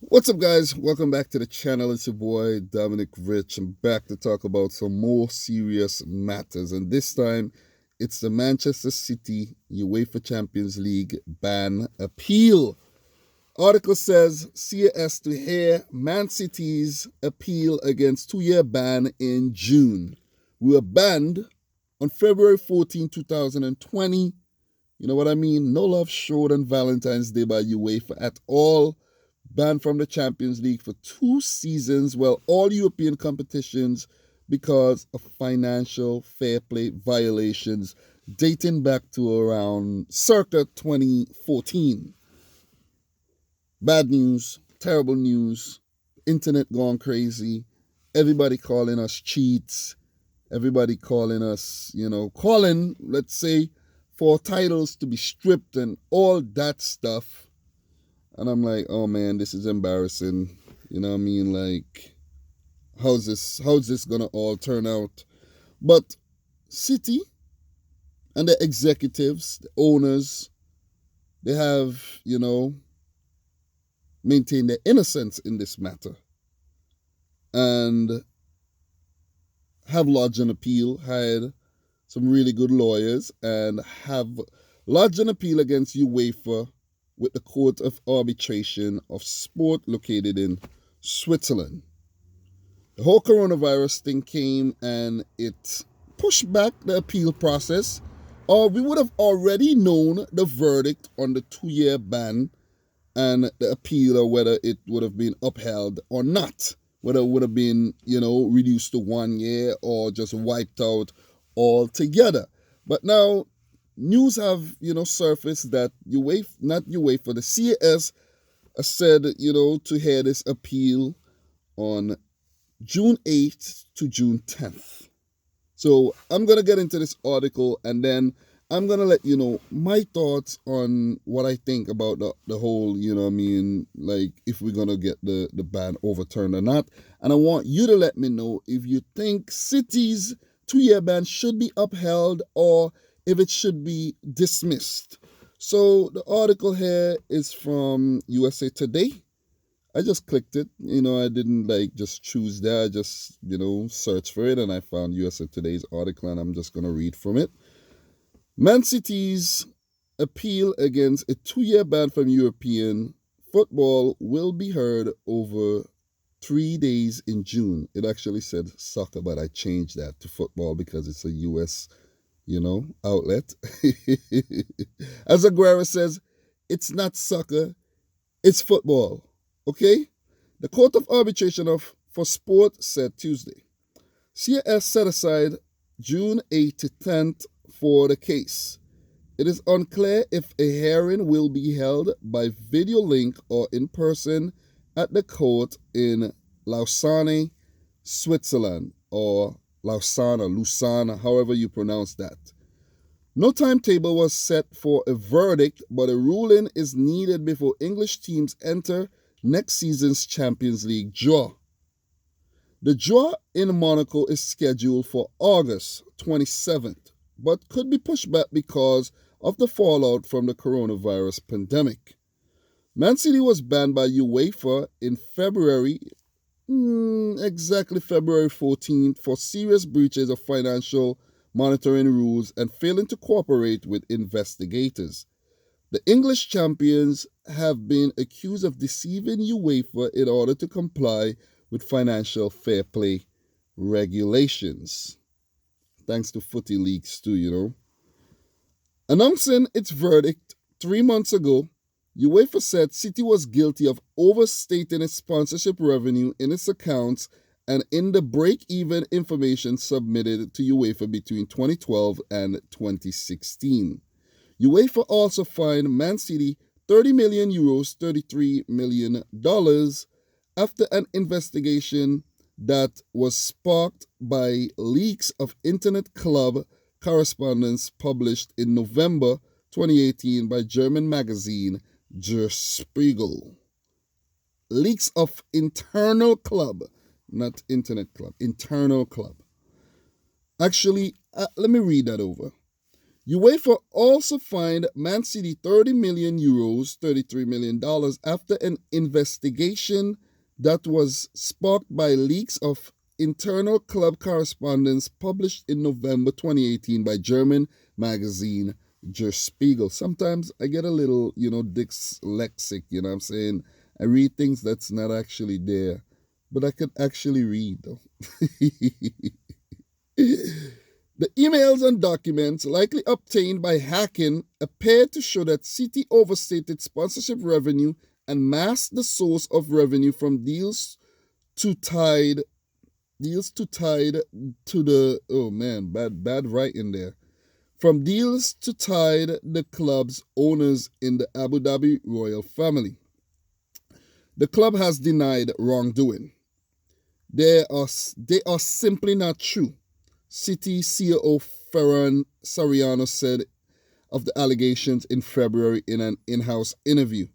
What's up, guys? Welcome back to the channel. It's your boy Dominic Rich. I'm back to talk about some more serious matters, and this time it's the Manchester City UEFA Champions League ban appeal. Article says CAS to hear Man City's appeal against two-year ban in June. We were banned on February 14, 2020. You know what I mean? No love showed on Valentine's Day by UEFA at all. Banned from the Champions League for 2 seasons, well, all European competitions because of financial fair play violations dating back to around circa 2014. Bad news, terrible news, internet gone crazy, everybody calling us cheats, everybody calling us, calling, let's say, for titles to be stripped and all that stuff. And I'm like, oh man, this is embarrassing. You know what I mean? Like, how's this gonna all turn out? But City and the executives, the owners, they have, maintained their innocence in this matter and have lodged an appeal, hired some really good lawyers, and have lodged an appeal against UEFA with the Court of Arbitration of Sport located in Switzerland. The whole coronavirus thing came and it pushed back the appeal process, or we would have already known the verdict on the 2-year ban and the appeal, or whether it would have been upheld or not, whether it would have been, reduced to 1 year or just wiped out altogether. But now news have, surfaced that UEFA, the CAS said, to hear this appeal on June 8th to June 10th. So I'm going to get into this article and then I'm going to let you know my thoughts on what I think about the whole, like if we're going to get the ban overturned or not. And I want you to let me know if you think City's 2-year ban should be upheld or if it should be dismissed. So the article here is from USA Today. I just clicked it. I didn't just choose that. I just, searched for it and I found USA Today's article and I'm just going to read from it. Man City's appeal against a 2-year ban from European football will be heard over 3 days in June. It actually said soccer, but I changed that to football because it's a US, outlet. As Aguero says, it's not soccer, it's football. Okay? The Court of Arbitration for Sport said Tuesday. CAS set aside June 8th to 10th for the case. It is unclear if a hearing will be held by video link or in person at the court in Lausanne, Switzerland, or Lausanne, however you pronounce that. No timetable was set for a verdict, but a ruling is needed before English teams enter next season's Champions League draw. The draw in Monaco is scheduled for August 27th, but could be pushed back because of the fallout from the coronavirus pandemic. Man City was banned by UEFA in February, exactly February 14th, for serious breaches of financial monitoring rules and failing to cooperate with investigators. The English champions have been accused of deceiving UEFA in order to comply with financial fair play regulations. Thanks to footy leaks too, Announcing its verdict 3 months ago, UEFA said City was guilty of overstating its sponsorship revenue in its accounts and in the break-even information submitted to UEFA between 2012 and 2016. UEFA also fined Man City €30 million, $33 million, after an investigation that was sparked by leaks of Internet Club correspondence published in November 2018 by German magazine Der Spiegel. Leaks of internal club, not Internet Club, internal club. Actually, let me read that over. UEFA also fined Man City 30 million euros, $33 million, after an investigation that was sparked by leaks of internal club correspondence published in November 2018 by German magazine Der Spiegel. Sometimes I get a little, dyslexic, you know what I'm saying? I read things that's not actually there, but I could actually read, though. The emails and documents, likely obtained by hacking, appeared to show that City overstated sponsorship revenue and masked the source of revenue from deals tied to the, oh man, bad writing there. From deals to tied the club's owners in the Abu Dhabi royal family. The club has denied wrongdoing. They are simply not true, City CEO Ferran Soriano said of the allegations in February in an in-house interview.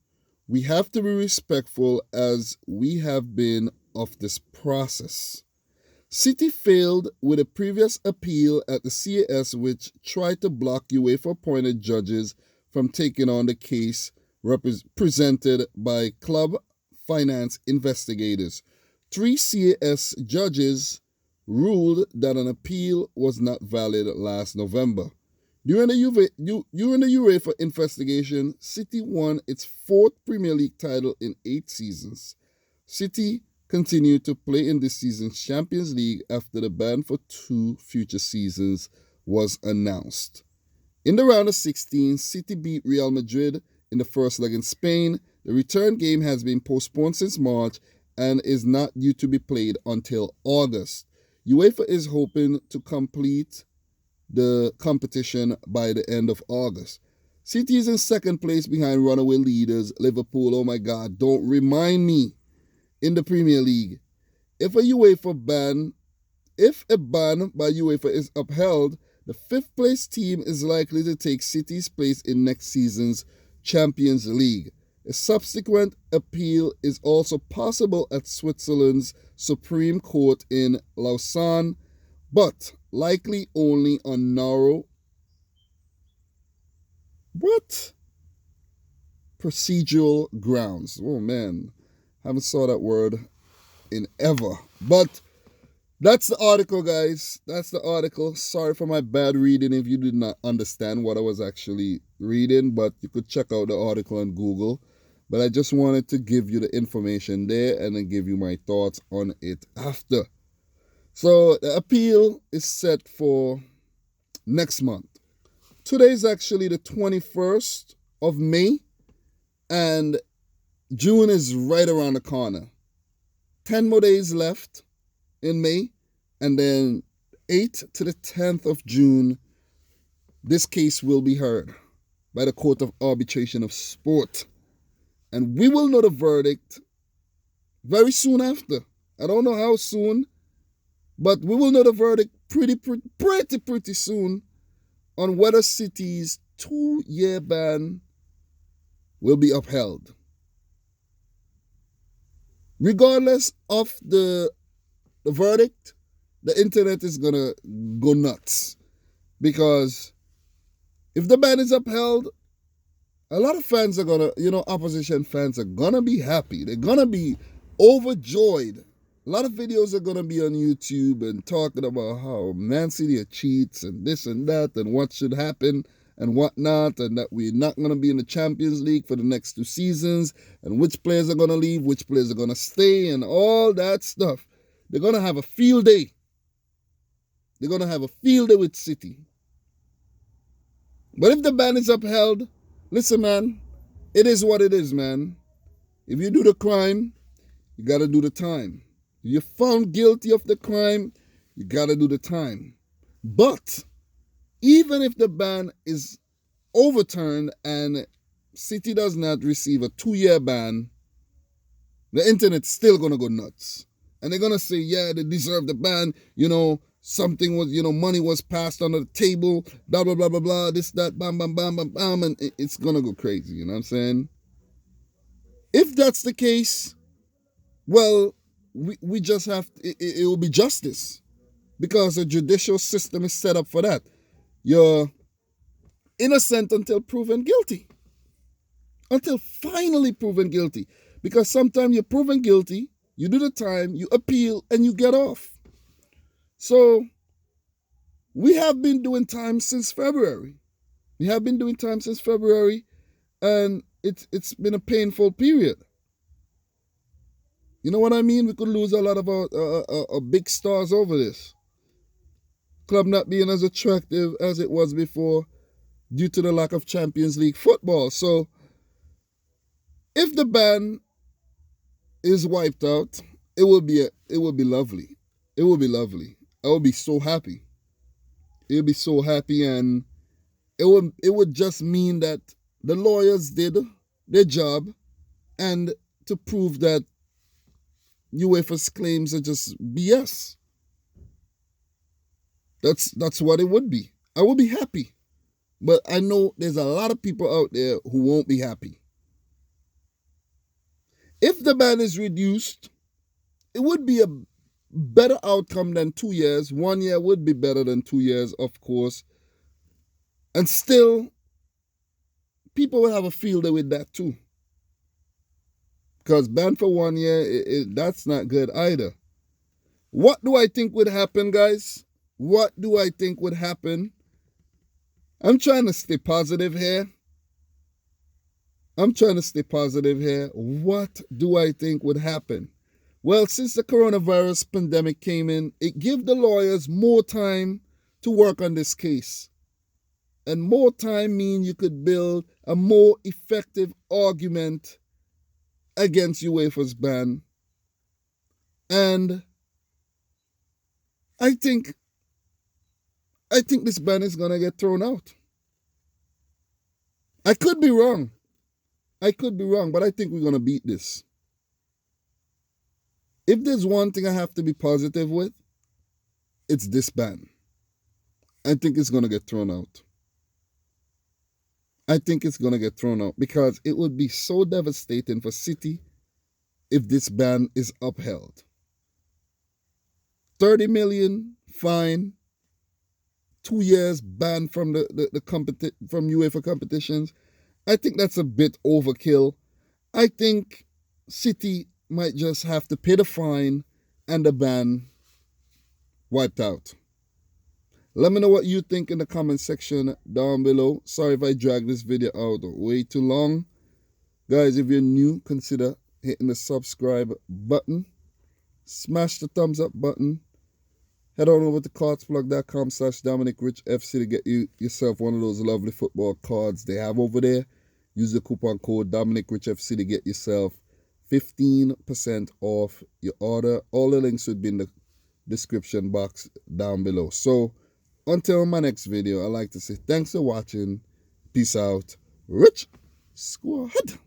We have to be respectful as we have been of this process. City failed with a previous appeal at the CAS which tried to block UEFA-appointed judges from taking on the case presented by club finance investigators. 3 CAS judges ruled that an appeal was not valid last November. During the UEFA investigation, City won its 4th Premier League title in 8 seasons. City continued to play in this season's Champions League after the ban for 2 future seasons was announced. In the round of 16, City beat Real Madrid in the first leg in Spain. The return game has been postponed since March and is not due to be played until August. UEFA is hoping to complete the competition by the end of August. City is in second place behind runaway leaders Liverpool. Oh my God, don't remind me. In the Premier League, if a ban by UEFA is upheld, the 5th place team is likely to take City's place in next season's Champions League. A subsequent appeal is also possible at Switzerland's Supreme Court in Lausanne, but likely only on narrow procedural grounds. Oh man, haven't saw that word in ever. But that's the article, guys. That's the article. Sorry for my bad reading if you did not understand what I was actually reading, but you could check out the article on Google. But I just wanted to give you the information there and then give you my thoughts on it after. So the appeal is set for next month. Today is actually the 21st of May, and June is right around the corner. 10 more days left in May, and then 8th to the 10th of June, this case will be heard by the Court of Arbitration of Sport. And we will know the verdict very soon after. I don't know how soon, but we will know the verdict pretty soon on whether City's 2-year ban will be upheld. Regardless of the verdict, the internet is going to go nuts. Because if the ban is upheld, a lot of fans are going to, opposition fans are going to be happy. They're going to be overjoyed. A lot of videos are going to be on YouTube and talking about how Man City are cheats and this and that and what should happen and whatnot, and that we're not going to be in the Champions League for the next 2 seasons, and which players are going to leave, which players are going to stay, and all that stuff. They're going to have a field day. They're going to have a field day with City. But if the ban is upheld, listen, man, it is what it is, man. If you do the crime, you got to do the time. If you're found guilty of the crime, you got to do the time. But even if the ban is overturned and City does not receive a 2-year ban, the internet's still going to go nuts. And they're going to say, yeah, they deserve the ban. Something was, money was passed under the table, blah, blah, blah, blah, blah, this, that, bam, bam, bam, bam, bam, and it's going to go crazy, you know what I'm saying? If that's the case, well, we just have, it will be justice, because the judicial system is set up for that. Your innocent until proven guilty. Until finally proven guilty. Because sometimes you're proven guilty, you do the time, you appeal, and you get off. So we have been doing time since February. We have been doing time since February, and it's been a painful period. You know what I mean? We could lose a lot of our big stars over this. Club not being as attractive as it was before due to the lack of Champions League football. So if the ban is wiped out, it will be lovely. It will be lovely. I will be so happy. It will be so happy, and it would just mean that the lawyers did their job, and to prove that UEFA's claims are just BS. That's what it would be. I would be happy. But I know there's a lot of people out there who won't be happy. If the ban is reduced, it would be a better outcome than 2 years. 1 year would be better than 2 years, of course. And still, people will have a field day with that too. Because ban for 1 year, that's not good either. What do I think would happen, guys? What do I think would happen? I'm trying to stay positive here. What do I think would happen? Well, since the coronavirus pandemic came in, it gave the lawyers more time to work on this case. And more time means you could build a more effective argument against UEFA's ban. And I think this ban is going to get thrown out. I could be wrong, but I think we're going to beat this. If there's one thing I have to be positive with, it's this ban. I think it's going to get thrown out. Because it would be so devastating for City if this ban is upheld. 30 million fine, 2 years ban from from UEFA competitions. I think that's a bit overkill. I think City might just have to pay the fine and the ban wiped out. Let me know what you think in the comment section down below. Sorry if I dragged this video out way too long. Guys, if you're new, consider hitting the subscribe button. Smash the thumbs up button. Head on over to cardsplug.com/dominicrichfc to get yourself one of those lovely football cards they have over there. Use the coupon code dominicrichfc to get yourself 15% off your order. All the links would be in the description box down below. So until my next video, I'd like to say thanks for watching. Peace out. Rich Squad.